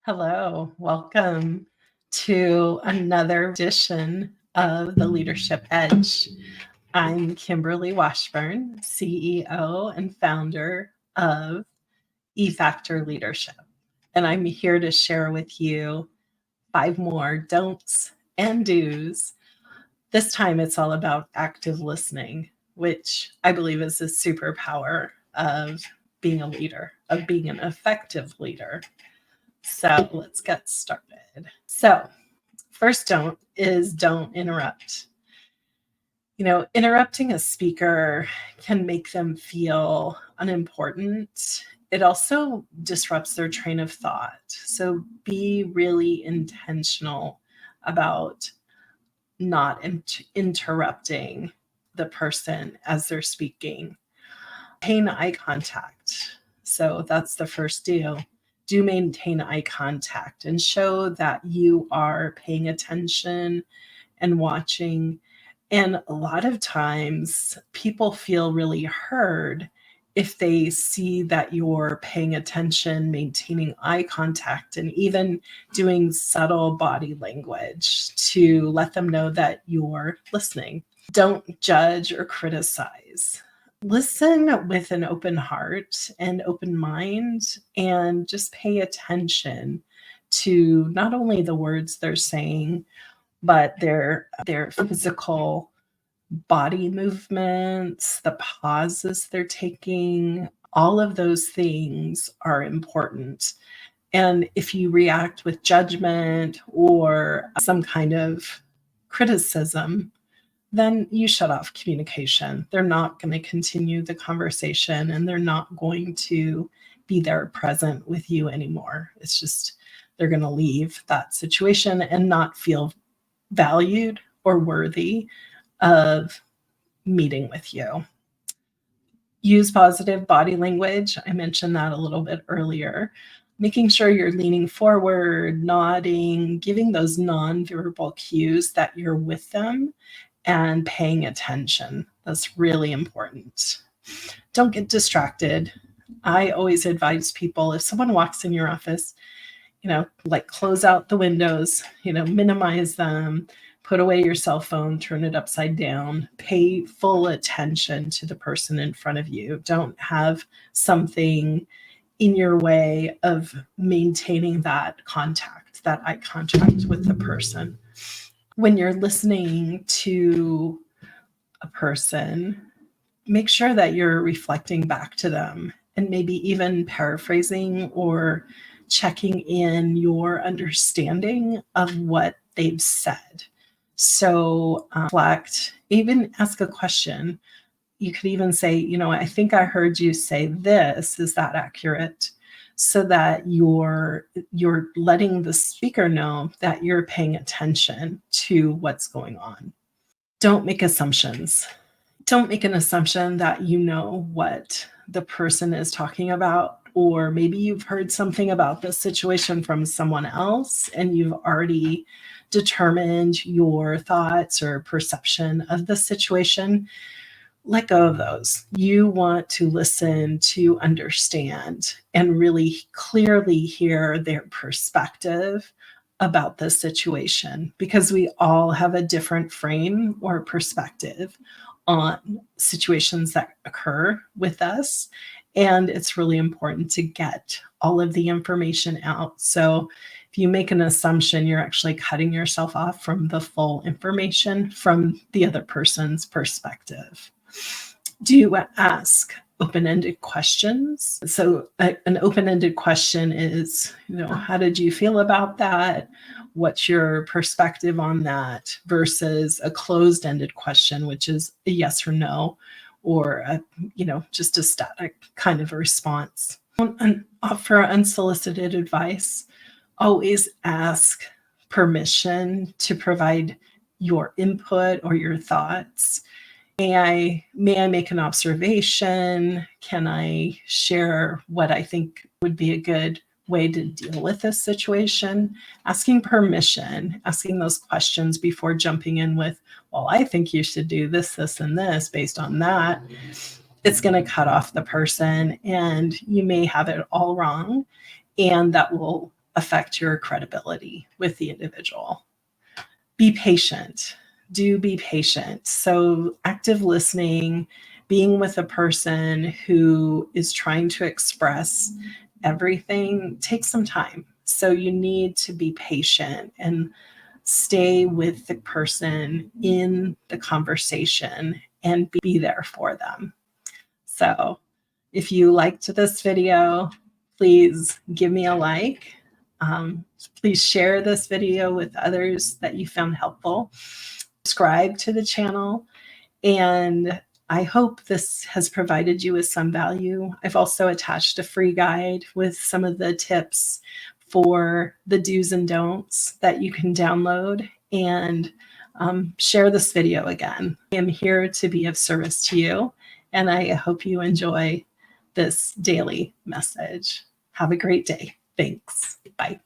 Hello, welcome to another edition of the Leadership Edge. I'm Kimberly Washburn, CEO and founder of eFactor Leadership, and I'm here to share with you 5 more don'ts and do's. This time it's all about active listening, which I believe is a superpower of being a leader, of being an effective leader. So let's get started. So, first don't is don't interrupt. Interrupting a speaker can make them feel unimportant. It also disrupts their train of thought. So be really intentional about not interrupting the person as they're speaking. Maintain eye contact. So that's the first deal. Do maintain eye contact and show that you are paying attention and watching. And a lot of times people feel really heard if they see that you're paying attention, maintaining eye contact, and even doing subtle body language to let them know that you're listening. Don't judge or criticize. Listen with an open heart and open mind, and just pay attention to not only the words they're saying, but their physical body movements, the pauses they're taking. All of those things are important. And if you react with judgment or some kind of criticism, then you shut off communication. They're not going to continue the conversation, and they're not going to be there present with you anymore. It's just they're going to leave that situation and not feel valued or worthy of meeting with you. Use positive body language. I mentioned that a little bit earlier. Making sure you're leaning forward, nodding, giving those nonverbal cues that you're with them and paying attention. That's really important. Don't get distracted. I always advise people, if someone walks in your office, close out the windows, minimize them, put away your cell phone, turn it upside down, pay full attention to the person in front of you. Don't have something in your way of maintaining that contact, that eye contact with the person. When you're listening to a person, make sure that you're reflecting back to them and maybe even paraphrasing or checking in your understanding of what they've said. So reflect, even ask a question. You could even say, I think I heard you say this. Is that accurate? So that you're letting the speaker know that you're paying attention to what's going on. Don't make assumptions. Don't make an assumption that you know what the person is talking about, or maybe you've heard something about this situation from someone else and you've already determined your thoughts or perception of the situation. Let go of those. You want to listen to understand and really clearly hear their perspective about the situation, because we all have a different frame or perspective on situations that occur with us. And it's really important to get all of the information out. So if you make an assumption, you're actually cutting yourself off from the full information from the other person's perspective. Do you ask open-ended questions? So an open-ended question is, how did you feel about that? What's your perspective on that? Versus a closed-ended question, which is a yes or no, or just a static kind of a response. Don't offer unsolicited advice. Always ask permission to provide your input or your thoughts. May I make an observation? Can I share what I think would be a good way to deal with this situation? Asking permission, asking those questions before jumping in with, well, I think you should do this, this, and this based on that. It's going to cut off the person, and you may have it all wrong, and that will affect your credibility with the individual. Be patient. Do be patient. So active listening, being with a person who is trying to express everything takes some time. So you need to be patient and stay with the person in the conversation and be there for them. So if you liked this video, please give me a like. Please share this video with others that you found helpful. Subscribe to the channel, and I hope this has provided you with some value. I've also attached a free guide with some of the tips for the do's and don'ts that you can download, and share this video again. I am here to be of service to you, and I hope you enjoy this daily message. Have a great day. Thanks. Bye.